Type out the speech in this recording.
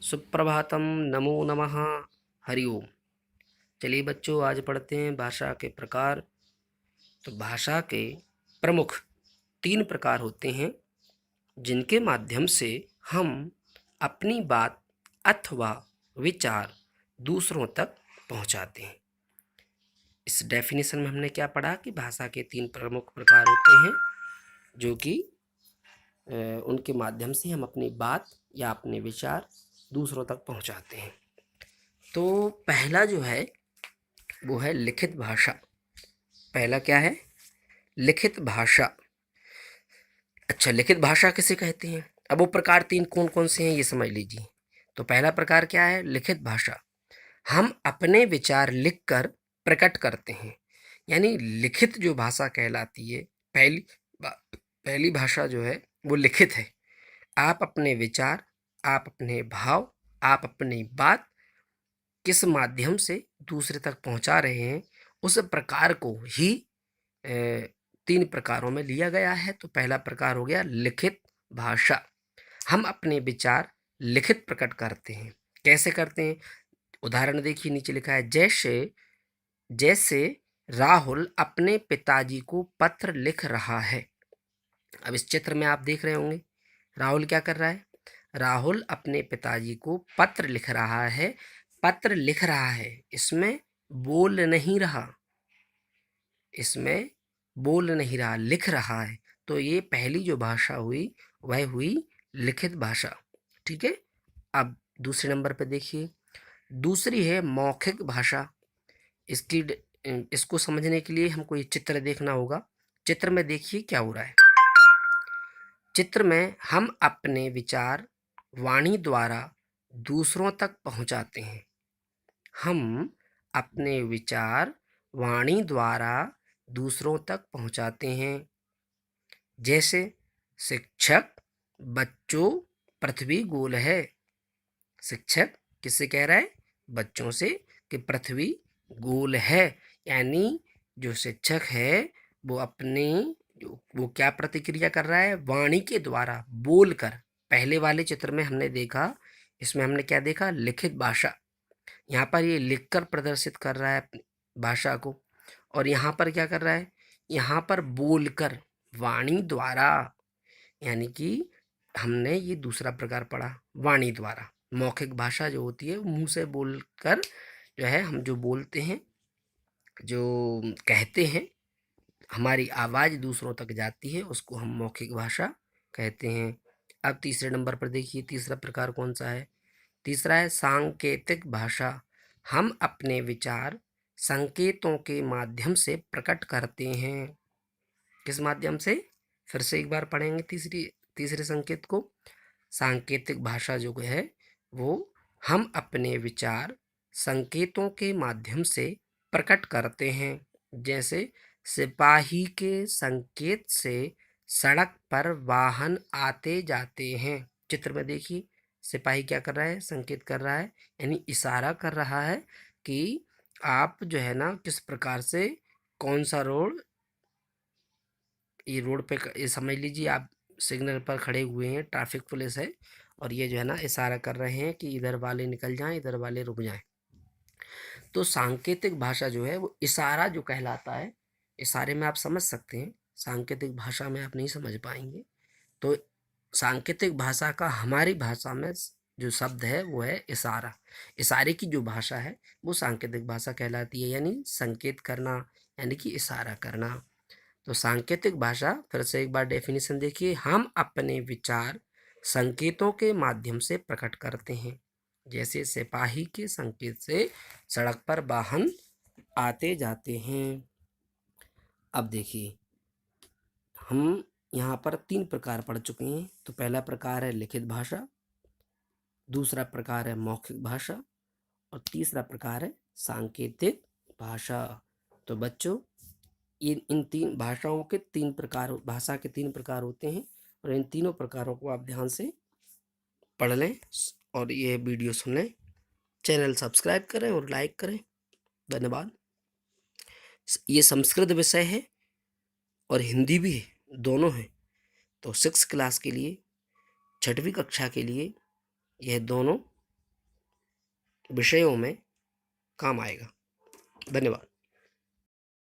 सुप्रभातम, नमो नमः, हरि ओम। चलिए बच्चों, आज पढ़ते हैं भाषा के प्रकार। तो भाषा के प्रमुख 3 प्रकार होते हैं जिनके माध्यम से हम अपनी बात अथवा विचार दूसरों तक पहुंचाते हैं। इस डेफिनेशन में हमने क्या पढ़ा कि भाषा के 3 प्रमुख प्रकार होते हैं जो कि उनके माध्यम से हम अपनी बात या अपने विचार दूसरों तक पहुंचाते हैं। तो पहला जो है वो है लिखित भाषा। पहला क्या है? लिखित भाषा। अच्छा, लिखित भाषा किसे कहते हैं? अब वो प्रकार 3 कौन कौन से हैं ये समझ लीजिए। तो पहला प्रकार क्या है? लिखित भाषा। हम अपने विचार लिखकर प्रकट करते हैं। यानी लिखित जो भाषा कहलाती है, पहली भाषा जो है वो लिखित है। आप अपने विचार, आप अपने भाव, आप अपनी बात किस माध्यम से दूसरे तक पहुंचा रहे हैं, उस प्रकार को ही 3 प्रकारों में लिया गया है। तो पहला प्रकार हो गया लिखित भाषा। हम अपने विचार लिखित प्रकट करते हैं। कैसे करते हैं? उदाहरण देखिए, नीचे लिखा है जैसे जैसे राहुल अपने पिताजी को पत्र लिख रहा है। अब इस चित्र में आप देख रहे होंगे राहुल क्या कर रहा है। राहुल अपने पिताजी को पत्र लिख रहा है। पत्र लिख रहा है, इसमें बोल नहीं रहा, इसमें बोल नहीं रहा, लिख रहा है। तो ये पहली जो भाषा हुई वह हुई लिखित भाषा। ठीक है। अब दूसरे नंबर पे देखिए, दूसरी है मौखिक भाषा। इसको समझने के लिए हमको ये चित्र देखना होगा। चित्र में देखिए क्या हो रहा है। चित्र में हम अपने विचार वाणी द्वारा दूसरों तक पहुंचाते हैं। हम अपने विचार वाणी द्वारा दूसरों तक पहुंचाते हैं। जैसे शिक्षक बच्चों, पृथ्वी गोल है। शिक्षक किससे कह रहा है? बच्चों से कि पृथ्वी गोल है। यानी जो शिक्षक है वो अपनी वो क्या प्रतिक्रिया कर रहा है? वाणी के द्वारा बोलकर। पहले वाले चित्र में हमने देखा, इसमें हमने क्या देखा? लिखित भाषा। यहाँ पर ये लिखकर प्रदर्शित कर रहा है अपनी भाषा को। और यहाँ पर क्या कर रहा है? यहाँ पर बोलकर, वाणी द्वारा। यानी कि हमने ये दूसरा प्रकार पढ़ा, वाणी द्वारा। मौखिक भाषा जो होती है वो मुंह से बोलकर जो है, हम जो बोलते हैं, जो कहते हैं, हमारी आवाज़ दूसरों तक जाती है, उसको हम मौखिक भाषा कहते हैं। अब तीसरे नंबर पर देखिए, तीसरा प्रकार कौन सा है? तीसरा है सांकेतिक भाषा। हम अपने विचार संकेतों के माध्यम से प्रकट करते हैं। किस माध्यम से? फिर से एक बार पढ़ेंगे तीसरे संकेत को। सांकेतिक भाषा जो है वो हम अपने विचार संकेतों के माध्यम से प्रकट करते हैं। जैसे सिपाही के संकेत से सड़क पर वाहन आते जाते हैं। चित्र में देखिए, सिपाही क्या कर रहा है? संकेत कर रहा है, यानी इशारा कर रहा है कि आप जो है ना किस प्रकार से, कौन सा रोड, ये रोड पे ये समझ लीजिए आप सिग्नल पर खड़े हुए हैं, ट्रैफिक पुलिस है, और ये जो है ना इशारा कर रहे हैं कि इधर वाले निकल जाएं, इधर वाले रुक जाएं। तो सांकेतिक भाषा जो है वो इशारा जो कहलाता है। इशारे में आप समझ सकते हैं, सांकेतिक भाषा में आप नहीं समझ पाएंगे। तो सांकेतिक भाषा का हमारी भाषा में जो शब्द है वो है इशारा। इशारे की जो भाषा है वो सांकेतिक भाषा कहलाती है, यानी संकेत करना, यानी कि इशारा करना। तो सांकेतिक भाषा, फिर से एक बार डेफिनेशन देखिए, हम अपने विचार संकेतों के माध्यम से प्रकट करते हैं। जैसे सिपाही के संकेत से सड़क पर वाहन आते जाते हैं। अब देखिए, हम यहाँ पर 3 प्रकार पढ़ चुके हैं। तो पहला प्रकार है लिखित भाषा, दूसरा प्रकार है मौखिक भाषा, और तीसरा प्रकार है सांकेतिक भाषा। तो बच्चों, इन 3 भाषाओं के 3 प्रकार, भाषा के 3 प्रकार होते हैं, और इन तीनों प्रकारों को आप ध्यान से पढ़ लें और ये वीडियो सुन लें। चैनल सब्सक्राइब करें और लाइक करें। धन्यवाद। ये संस्कृत विषय है और हिंदी भी है, दोनों है। तो 6 क्लास के लिए, 6वीं कक्षा के लिए यह दोनों विषयों में काम आएगा। धन्यवाद।